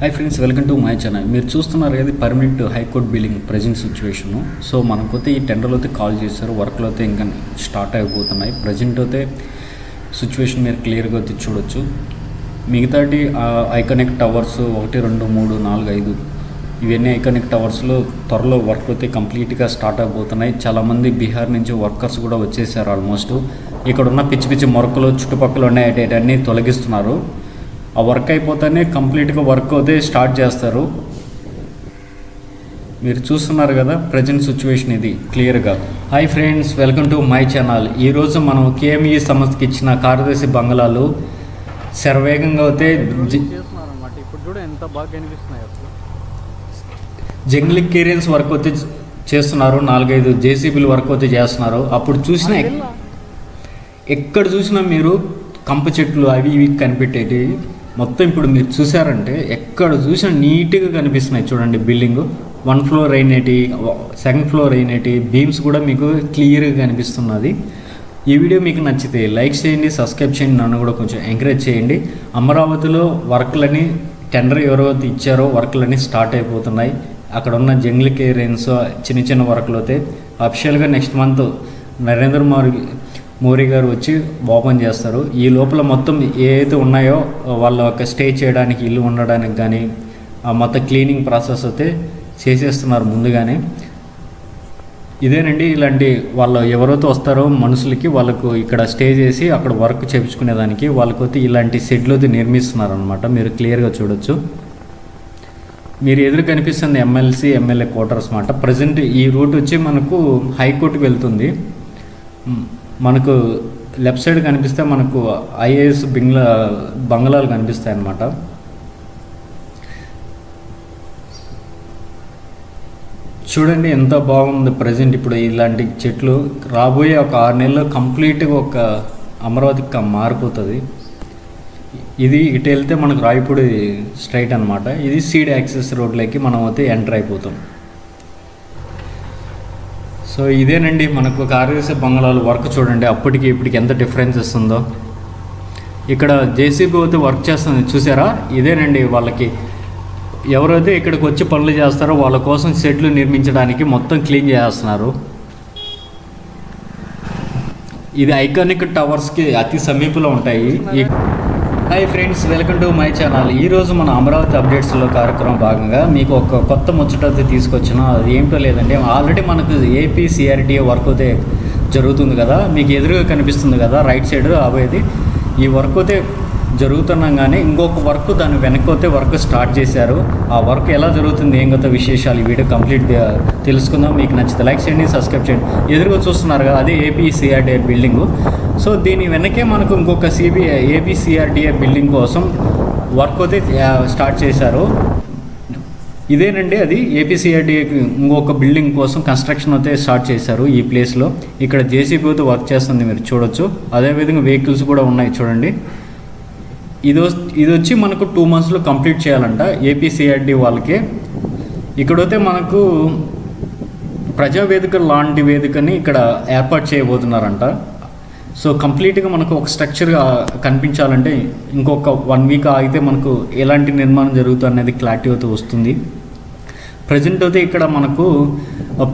Hi friends, welcome to my channel. మీరు చూస్తున్నారు ఏది permanent high court building present situation. So మనకైతే ఈ టెండర్లో అయితే కాల్ చేశారు, వర్క్లో అయితే ఇంకా స్టార్ట్ అయిపోతున్నాయి. ప్రజెంట్ అయితే సిచ్యువేషన్ మీరు క్లియర్గా అయితే చూడొచ్చు. మిగతాటి ఐకానిక్ టవర్స్ 1, 2, 3, 4, 5 ఇవన్నీ ఐకానిక్ టవర్స్లో త్వరలో వర్క్ అయితే కంప్లీట్గా స్టార్ట్ అయిపోతున్నాయి. చాలామంది బీహార్ నుంచి వర్కర్స్ కూడా వచ్చేసారు. ఆల్మోస్ట్ ఇక్కడ ఉన్న పిచ్చి పిచ్చి మొరకలు చుట్టుపక్కల ఉన్నాయన్నీ తొలగిస్తున్నారు. ఆ వర్క్ అయిపోతేనే కంప్లీట్గా వర్క్ అయితే స్టార్ట్ చేస్తారు. మీరు చూస్తున్నారు కదా ప్రజెంట్ సిచ్యువేషన్ ఇది క్లియర్గా. Hi friends, welcome to my channel. ఈరోజు మనం కేఎంఈ సంస్థకి ఇచ్చిన కార్యదర్శి బంగ్లాలు శరవేగంగా అయితే జంగ్లీ క్లియరెన్స్ వర్క్ అయితే చేస్తున్నారు. 4-5 జేసీబీలు వర్క్ అయితే చేస్తున్నారు. అప్పుడు చూసిన ఎక్కడ చూసినా మీరు కంప చెట్లు అవి ఇవి కనిపెట్టేవి మొత్తం ఇప్పుడు మీరు చూసారంటే ఎక్కడ చూసినా నీట్గా కనిపిస్తున్నాయి. చూడండి, బిల్డింగ్ 1 ఫ్లోర్ అయినటి, 2nd ఫ్లోర్ అయినటి, బీమ్స్ కూడా మీకు క్లియర్గా కనిపిస్తున్నది. ఈ వీడియో మీకు నచ్చితే లైక్ చేయండి, సబ్స్క్రైబ్ చేయండి, నన్ను కూడా కొంచెం ఎంకరేజ్ చేయండి. అమరావతిలో వర్క్లని టెండర్ ఎవరైతే ఇచ్చారో వర్క్లన్నీ స్టార్ట్ అయిపోతున్నాయి. అక్కడ ఉన్న జంగ్లీ క్లియరెన్స్ చిన్న చిన్న వర్క్లు అయితే అఫిషియల్గా నెక్స్ట్ మంత్ నరేంద్ర మోడీ గారు వచ్చి ఓపెన్ చేస్తారు. ఈ లోపల మొత్తం ఏదైతే ఉన్నాయో వాళ్ళ యొక్క స్టే చేయడానికి, ఇల్లు ఉండడానికి కానీ మొత్తం క్లీనింగ్ ప్రాసెస్ అయితే చేసేస్తున్నారు ముందుగానే. ఇదేనండి, ఇలాంటి వాళ్ళు ఎవరైతే వస్తారో మనుషులకి వాళ్ళకు ఇక్కడ స్టే చేసి అక్కడ వర్క్ చేయించుకునేదానికి వాళ్ళకైతే ఇలాంటి షెడ్లు అయితే నిర్మిస్తున్నారు అనమాట. మీరు క్లియర్గా చూడొచ్చు. మీరు ఎదురు కనిపిస్తుంది ఎమ్మెల్సీ ఎమ్మెల్యే క్వార్టర్స్ అన్నమాట. ప్రజెంట్ ఈ రూట్ వచ్చి మనకు హైకోర్టుకి వెళ్తుంది. మనకు లెఫ్ట్ సైడ్ కనిపిస్తే మనకు ఐఏఎస్ బంగ్లాలు కనిపిస్తాయి అన్నమాట. చూడండి ఎంత బాగుంది ప్రజెంట్. ఇప్పుడు ఇలాంటి చెట్లు రాబోయే ఒక 6 నెలల్లో కంప్లీట్గా ఒక అమరావతికి మారిపోతుంది. ఇది ఇటు వెళ్తే మనకు రాయపూడి స్ట్రైట్ అనమాట. ఇది సీడ్ యాక్సెస్ రోడ్లోకి మనం అయితే ఎంటర్ అయిపోతాం. సో ఇదేనండి మనకు కార్యదర్శి బంగ్లాలు వర్క్. చూడండి అప్పటికి ఇప్పటికి ఎంత డిఫరెన్స్ వస్తుందో. ఇక్కడ జేసీబీ అయితే వర్క్ చేస్తుంది చూసారా. ఇదేనండి వాళ్ళకి ఎవరైతే ఇక్కడికి వచ్చి పనులు చేస్తారో వాళ్ళ కోసం షెడ్లు నిర్మించడానికి మొత్తం క్లీన్ చేస్తున్నారు. ఇది ఐకానిక్ టవర్స్కి అతి సమీపంలో ఉంటాయి. Hi friends, welcome to my channel. ఈరోజు మన అమరావతి అప్డేట్స్లో కార్యక్రమం భాగంగా మీకు ఒక కొత్త ముచ్చట అయితే తీసుకొచ్చిన. అది ఏంటో లేదంటే ఆల్రెడీ మనకు ఏపీ సిఆర్డీఏ వర్క్ అయితే జరుగుతుంది కదా, మీకు ఎదురుగా కనిపిస్తుంది కదా రైట్ సైడ్ అవేది. ఈ వర్క్ అయితే జరుగుతున్నాగానే ఇంకొక వర్క్ దాని వెనక్కి వర్క్ స్టార్ట్ చేశారు. ఆ వర్క్ ఎలా జరుగుతుంది, ఏం కొత్త విశేషాలు ఈ వీడియో కంప్లీట్ తెలుసుకుందాం. మీకు నచ్చితే లైక్ చేయండి, సబ్స్క్రైబ్ చేయండి. ఎదురుగా చూస్తున్నారు కదా అదే ఏపీ సిఆర్డీఏ బిల్డింగు. సో దీని వెనకే మనకు ఇంకొక ఏపీ సిఆర్డీఏ బిల్డింగ్ కోసం వర్క్ అయితే స్టార్ట్ చేశారు. ఇదేనండి అది ఏపీ సిఆర్డీఏకి ఇంకొక బిల్డింగ్ కోసం కన్స్ట్రక్షన్ అయితే స్టార్ట్ చేశారు ఈ ప్లేస్లో. ఇక్కడ జేసీబీ అయితే వర్క్ చేస్తుంది మీరు చూడొచ్చు. అదేవిధంగా వెహికల్స్ కూడా ఉన్నాయి చూడండి. ఇది వచ్చి మనకు 2 monthsలో కంప్లీట్ చేయాలంట ఏపీ సిఆర్డీ వాళ్ళకి. ఇక్కడైతే మనకు ప్రజావేదిక లాంటి వేదికని ఇక్కడ ఏర్పాటు చేయబోతున్నారంట. సో కంప్లీట్గా మనకు ఒక స్ట్రక్చర్గా కనిపించాలంటే ఇంకొక 1 week ఆగితే మనకు ఎలాంటి నిర్మాణం జరుగుతుంది అనేది క్లారిటీ అయితే వస్తుంది. ప్రజెంట్ అయితే ఇక్కడ మనకు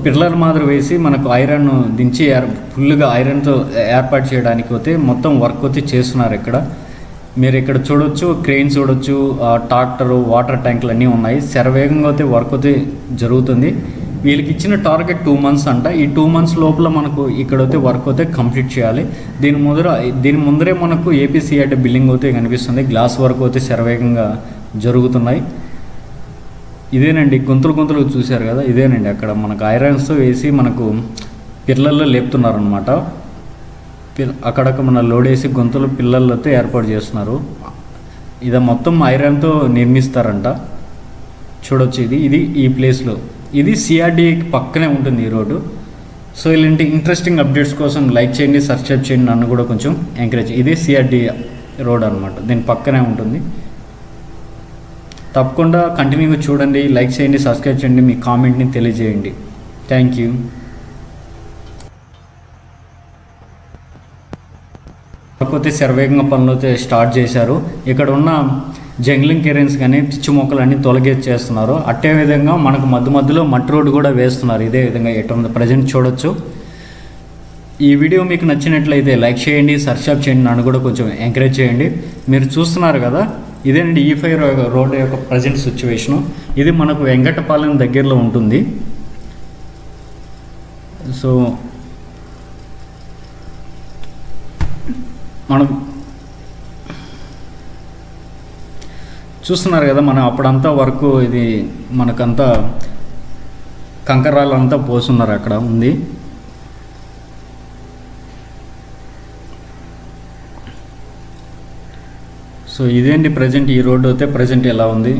పిల్లర్ మాదిరి వేసి మనకు ఐరన్ దించి ఫుల్గా ఐరన్తో ఏర్పాటు చేయడానికి అయితే మొత్తం వర్క్ అయితే చేస్తున్నారు. ఇక్కడ మీరు ఇక్కడ చూడొచ్చు, క్రెయిన్ చూడొచ్చు, ట్రాక్టరు, వాటర్ ట్యాంకులు అన్నీ ఉన్నాయి. శరవేగంగా అయితే వర్క్ అయితే జరుగుతుంది. వీళ్ళకి ఇచ్చిన టార్గెట్ 2 months అంట. ఈ 2 months లోపల మనకు ఇక్కడైతే వర్క్ అయితే కంప్లీట్ చేయాలి. దీని ముందరే మనకు ఏపీ సిఆర్డీ బిల్డింగ్ అయితే కనిపిస్తుంది. గ్లాస్ వర్క్ అయితే శరవేగంగా జరుగుతున్నాయి. ఇదేనండి గుంతలు చూశారు కదా, ఇదేనండి అక్కడ మనకు ఐరన్స్ వేసి మనకు పిల్లల్లో లేపుతున్నారనమాట. అక్కడక్కడ మన లోడ్ వేసి పిల్లలతో ఏర్పాటు చేస్తున్నారు. ఇది మొత్తం ఐరన్తో నిర్మిస్తారంట. చూడొచ్చు ఇది ఈ ప్లేస్లో. ఇది సిఆర్డీఏకి పక్కనే ఉంటుంది ఈ రోడ్డు. సో ఇలాంటి ఇంట్రెస్టింగ్ అప్డేట్స్ కోసం లైక్ చేయండి, సబ్స్క్రైబ్ చేయండి, నన్ను కూడా కొంచెం ఎంకరేజ్. ఇదే సిఆర్డీఏ రోడ్ అనమాట, దీని పక్కనే ఉంటుంది. తప్పకుండా కంటిన్యూగా చూడండి, లైక్ చేయండి, సబ్స్క్రైబ్ చేయండి, మీ కామెంట్ని తెలియజేయండి. Thank you. కాకపోతే శరవేగంగా పనులు అయితే స్టార్ట్ చేశారు. ఇక్కడ ఉన్న జంగ్లింగ్ క్లియరెన్స్ కానీ పిచ్చి మొక్కలన్నీ తొలగించేస్తున్నారు. అట్టే విధంగా మనకు మధ్యలో మట్టి రోడ్డు కూడా వేస్తున్నారు. ఇదే విధంగా ఎటువంటి ప్రజెంట్ చూడొచ్చు. ఈ వీడియో మీకు నచ్చినట్లయితే లైక్ చేయండి, సబ్స్క్రైబ్ చేయండి, నన్ను కూడా కొంచెం ఎంకరేజ్ చేయండి. మీరు చూస్తున్నారు కదా, ఇదేనండి E5 రోడ్డు యొక్క ప్రజెంట్ సిచ్యువేషను. ఇది మనకు వెంకటపాలెం దగ్గరలో ఉంటుంది. సో మనం చూస్తున్నారు కదా, మనం అప్పుడంతా వరకు ఇది మనకంతా కంకరాలంతా పోస్తున్నారు, అక్కడ ఉంది. సో ఇదేంటి ప్రజెంట్ ఈ రోడ్డు అయితే ప్రజెంట్ ఎలా ఉంది.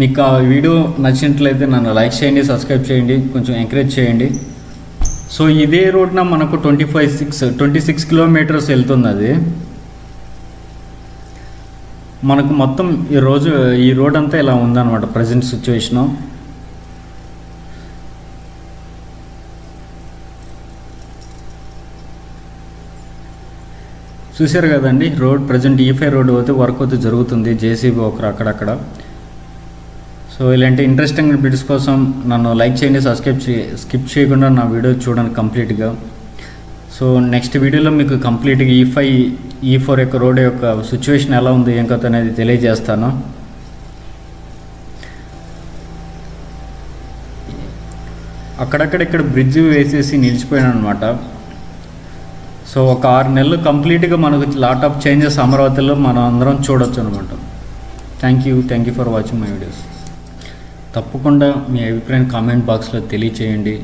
మీకు ఆ వీడియో నచ్చినట్లయితే నన్ను లైక్ చేయండి, సబ్స్క్రైబ్ చేయండి, కొంచెం ఎంకరేజ్ చేయండి. సో ఇదే రోడ్న మనకు 26 కిలోమీటర్స్ వెళ్తుంది. అది మనకు మొత్తం ఈ రోడ్ అంతా ఇలా ఉందన్నమాట ప్రజెంట్ సిచ్యువేషను. చూశారు కదండి రోడ్ ప్రజెంట్ E5 రోడ్డు అయితే వర్క్ అయితే జరుగుతుంది. JCB ఒకరు అక్కడక్కడ. సో ఇలాంటి ఇంట్రెస్టింగ్ వీడియోస్ కోసం నన్ను లైక్ చేయండి, స్కిప్ చేయకుండా నా వీడియో చూడండి కంప్లీట్గా. సో నెక్స్ట్ వీడియోలో మీకు కంప్లీట్గా E4 యొక్క రోడ్ యొక్క సిచ్యువేషన్ ఎలా ఉంది ఏం కథ అనేది తెలియజేస్తాను. అక్కడక్కడ ఇక్కడ బ్రిడ్జ్ వేసేసి నిలిచిపోయాను అనమాట. సో ఒక 6 నెలలు కంప్లీట్గా మనకు లాట్ ఆఫ్ చేంజెస్ అమరావతిలో మనం అందరం చూడొచ్చు అనమాట. Thank you for watching my videos. తప్పకుండా మీ అభిప్రాయం కామెంట్ బాక్స్లో తెలియచేయండి.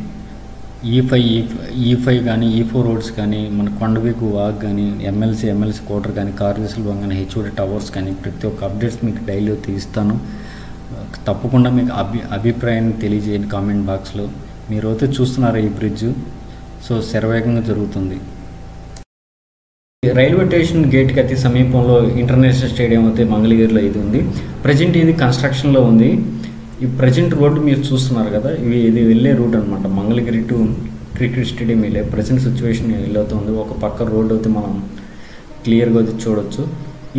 E5 కానీ E4 రోడ్స్ కానీ మన కొండవీకు వాక్ కానీ ఎమ్మెల్సీ కోటర్ కానీ కార్గిల్ బంగ్ కానీ HOD టవర్స్ కానీ ప్రతి ఒక్క అప్డేట్స్ మీకు డైలీ తీస్తాను. తప్పకుండా మీకు అభిప్రాయాన్ని తెలియజేయండి కామెంట్ బాక్స్లో. మీరు అయితే చూస్తున్నారు ఈ బ్రిడ్జ్. సో శరవేగంగా జరుగుతుంది. రైల్వే స్టేషన్ గేట్కి అతి సమీపంలో ఇంటర్నేషనల్ స్టేడియం అయితే మంగళగిరిలో ఇది ఉంది. ప్రజెంట్ ఇది కన్స్ట్రక్షన్లో ఉంది. ఈ ప్రజెంట్ రోడ్డు మీరు చూస్తున్నారు కదా, ఇది వెళ్ళే రూట్ అనమాట. మంగళగిరి టు క్రికెట్ స్టేడియం వెళ్ళే ప్రజెంట్ సిచ్యువేషన్ వెళ్ళవుతుంది. ఒక పక్క రోడ్డు అయితే మనం క్లియర్గా అయితే చూడొచ్చు.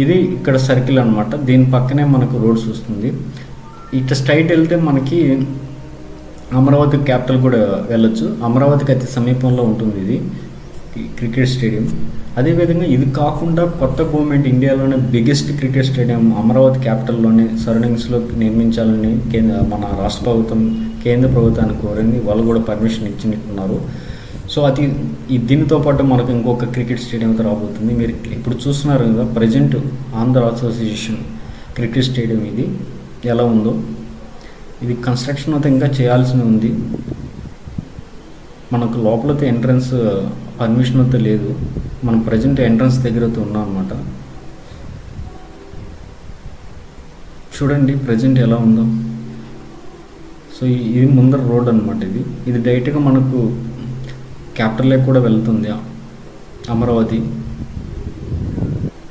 ఇది ఇక్కడ సర్కిల్ అనమాట. దీని పక్కనే మనకు రోడ్స్ వస్తుంది. ఇట్లా స్ట్రైట్ వెళ్తే మనకి అమరావతి క్యాపిటల్ కూడా వెళ్ళొచ్చు. అమరావతికి అతి సమీపంలో ఉంటుంది ఇది క్రికెట్ స్టేడియం. అదేవిధంగా ఇది కాకుండా కొత్త గవర్నమెంట్ ఇండియాలోనే బిగ్గెస్ట్ క్రికెట్ స్టేడియం అమరావతి క్యాపిటల్లోనే సరౌండింగ్స్లో నిర్మించాలని మన రాష్ట్ర ప్రభుత్వం కేంద్ర ప్రభుత్వానికి కోరింది. వాళ్ళు కూడా పర్మిషన్ ఇచ్చినట్టున్నారు. సో దీనితో పాటు మనకు ఇంకొక క్రికెట్ స్టేడియం అయితే రాబోతుంది. మీరు ఇప్పుడు చూస్తున్నారు కదా present Andhra association cricket stadium ఇది ఎలా ఉందో. ఇది కన్స్ట్రక్షన్ అయితే ఇంకా చేయాల్సి ఉంది. మనకు లోపలైతే ఎంట్రన్స్ పర్మిషన్ అయితే లేదు. మనం ప్రజెంట్ ఎంట్రన్స్ దగ్గర అయితే ఉన్నాం అనమాట. చూడండి ప్రజెంట్ ఎలా ఉందో. సో ఇది ముందర రోడ్ అనమాట. ఇది డైరెక్ట్గా మనకు క్యాపిటల్లోకి కూడా వెళ్తుంది అమరావతి.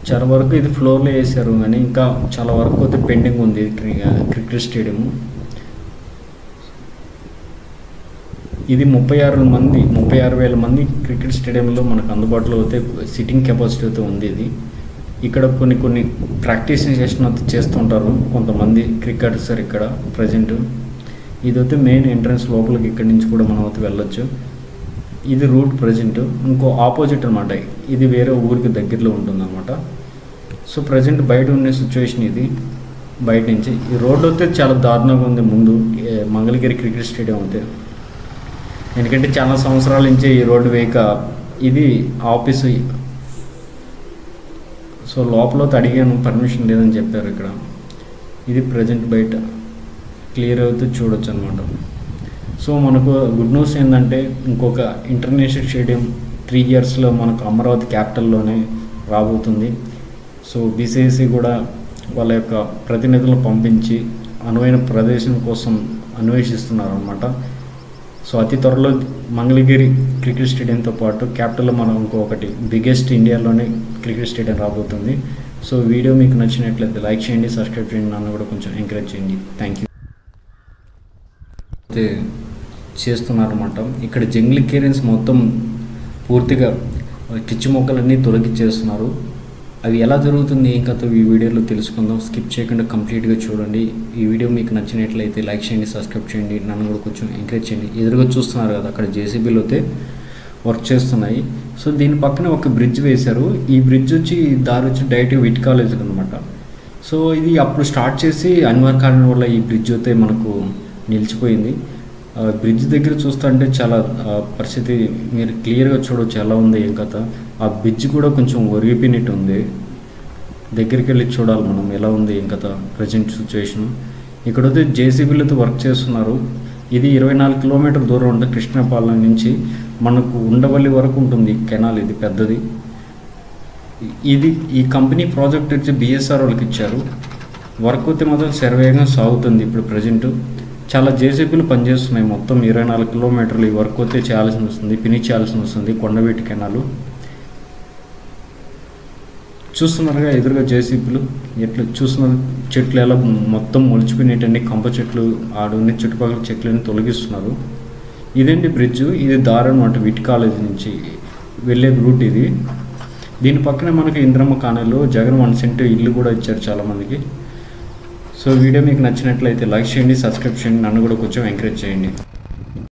చాలా వరకు ఇది ఫ్లోర్లో వేసారు కానీ ఇంకా చాలా వరకు అయితే పెండింగ్ ఉంది క్రికెట్ స్టేడియం. ఇది 36,000 మంది క్రికెట్ స్టేడియంలో మనకు అందుబాటులో అయితే సిట్టింగ్ కెపాసిటీ అయితే ఉంది. ఇక్కడ కొన్ని ప్రాక్టీస్ సెషన్ అయితే చేస్తుంటారు కొంతమంది క్రికెటర్స్ ఇక్కడ ప్రజెంట్. ఇదైతే మెయిన్ ఎంట్రన్స్ లోపలికి ఇక్కడి నుంచి కూడా మనం అయితే వెళ్ళొచ్చు. ఇది రూట్ ప్రజెంట్. ఇంకో ఆపోజిట్ అనమాట. ఇది వేరే ఊరికి దగ్గరలో ఉంటుంది అనమాట. సో ప్రజెంట్ బయట ఉన్న సిచ్యువేషన్ ఇది. బయట నుంచి ఈ రోడ్డు అయితే చాలా దారుణంగా ఉంది ముందు మంగళగిరి క్రికెట్ స్టేడియం అయితే. ఎందుకంటే చాలా సంవత్సరాల నుంచి ఈ రోడ్డు వేయక ఇది ఆఫీసు. సో లోపల అడిగాను, పర్మిషన్ లేదని చెప్పారు ఇక్కడ. ఇది ప్రజెంట్ బయట క్లియర్ అవుతూ చూడొచ్చు అనమాట. సో మనకు గుడ్ న్యూస్ ఏంటంటే ఇంకొక ఇంటర్నేషనల్ స్టేడియం 3 ఇయర్స్లో మనకు అమరావతి క్యాపిటల్లోనే రాబోతుంది. సో BCCI కూడా వాళ్ళ యొక్క ప్రతినిధులను పంపించి అనువైన ప్రదేశం కోసం అన్వేషిస్తున్నారు అన్నమాట. సో అతి త్వరలో మంగళగిరి క్రికెట్ స్టేడియంతో పాటు క్యాపిటల్లో మనం ఇంకొకటి బిగ్గెస్ట్ ఇండియాలోనే క్రికెట్ స్టేడియం రాబోతుంది. సో వీడియో మీకు నచ్చినట్లయితే లైక్ చేయండి, సబ్స్క్రైబ్ చేయండి, నన్ను కూడా కొంచెం ఎంకరేజ్ చేయండి. Thank you. అయితే చేస్తున్నారన్నమాట. ఇక్కడ జంగ్లీ క్లియరెన్స్ మొత్తం పూర్తిగా పిచ్చి మొక్కలన్నీ తొలగించేస్తున్నారు. అవి ఎలా జరుగుతుంది ఏం కథ ఈ వీడియోలో తెలుసుకుందాం. స్కిప్ చేయకుండా కంప్లీట్గా చూడండి. ఈ వీడియో మీకు నచ్చినట్లయితే లైక్ చేయండి, సబ్స్క్రైబ్ చేయండి, నన్ను కూడా కొంచెం ఎంకరేజ్ చేయండి. ఎదురుగా చూస్తున్నారు కదా అక్కడ జేసీబీలు అయితే వర్క్ చేస్తున్నాయి. సో దీని పక్కన ఒక బ్రిడ్జ్ వేశారు. ఈ బ్రిడ్జ్ వచ్చి దారి వచ్చి డైరెక్ట్గా విట్ కాలేజ్ అనమాట. సో ఇది అప్పుడు స్టార్ట్ చేసి అనివార్య కారణం వల్ల ఈ బ్రిడ్జ్ అయితే మనకు నిలిచిపోయింది. బ్రిడ్జ్ దగ్గర చూస్తుంటే చాలా పరిస్థితి మీరు క్లియర్గా చూడవచ్చు ఎలా ఉంది ఏం కథ. ఆ బ్రిడ్జ్ కూడా కొంచెం ఒరిగిపోయినట్టు ఉంది. దగ్గరికి వెళ్ళి చూడాలి మనం ఎలా ఉంది ఏం కథ ప్రజెంట్ సిచ్యువేషన్. ఇక్కడైతే జేసీబీలతో వర్క్ చేస్తున్నారు. ఇది 24 కిలోమీటర్ దూరం ఉంటుంది కృష్ణపాలెం నుంచి మనకు ఉండవల్లి వరకు ఉంటుంది కెనాల్. ఇది పెద్దది. ఈ కంపెనీ ప్రాజెక్ట్ వచ్చి బిఎస్ఆర్ వాళ్ళకి ఇచ్చారు. వర్క్ అయితే మాత్రం శరవేగంగా సాగుతుంది. ఇప్పుడు ప్రజెంట్ చాలా జేసీబీలు పనిచేస్తున్నాయి. మొత్తం 24 కిలోమీటర్లు ఈ వర్క్ అయితే చేయాల్సి వస్తుంది, ఫినిష్ చేయాల్సి వస్తుంది. కొండవీటి కెనాలు చూస్తున్నారుగా ఎదురుగా జేసీబీలు ఎట్లా చూస్తున్నారు. చెట్లు ఎలా మొత్తం మొలిచిపోయినట్టండి. కంప చెట్లు ఆడున్న చుట్టుపక్కల చెట్లని తొలగిస్తున్నారు. ఇదేంటి బ్రిడ్జ్, ఇది దారి అనమాట. విట్ కాలేజ్ నుంచి వెళ్ళే రూట్ ఇది. దీని పక్కనే మనకి ఇంద్రమ్మ కాలనీలో జగన్ 1 సెంట్ ఇల్లు కూడా ఇచ్చారు చాలామందికి. సో వీడియో మీకు నచ్చినట్లయితే లైక్ చేయండి, సబ్స్క్రైబ్ చేయండి, నన్ను కూడా కొంచెం ఎంకరేజ్ చేయండి.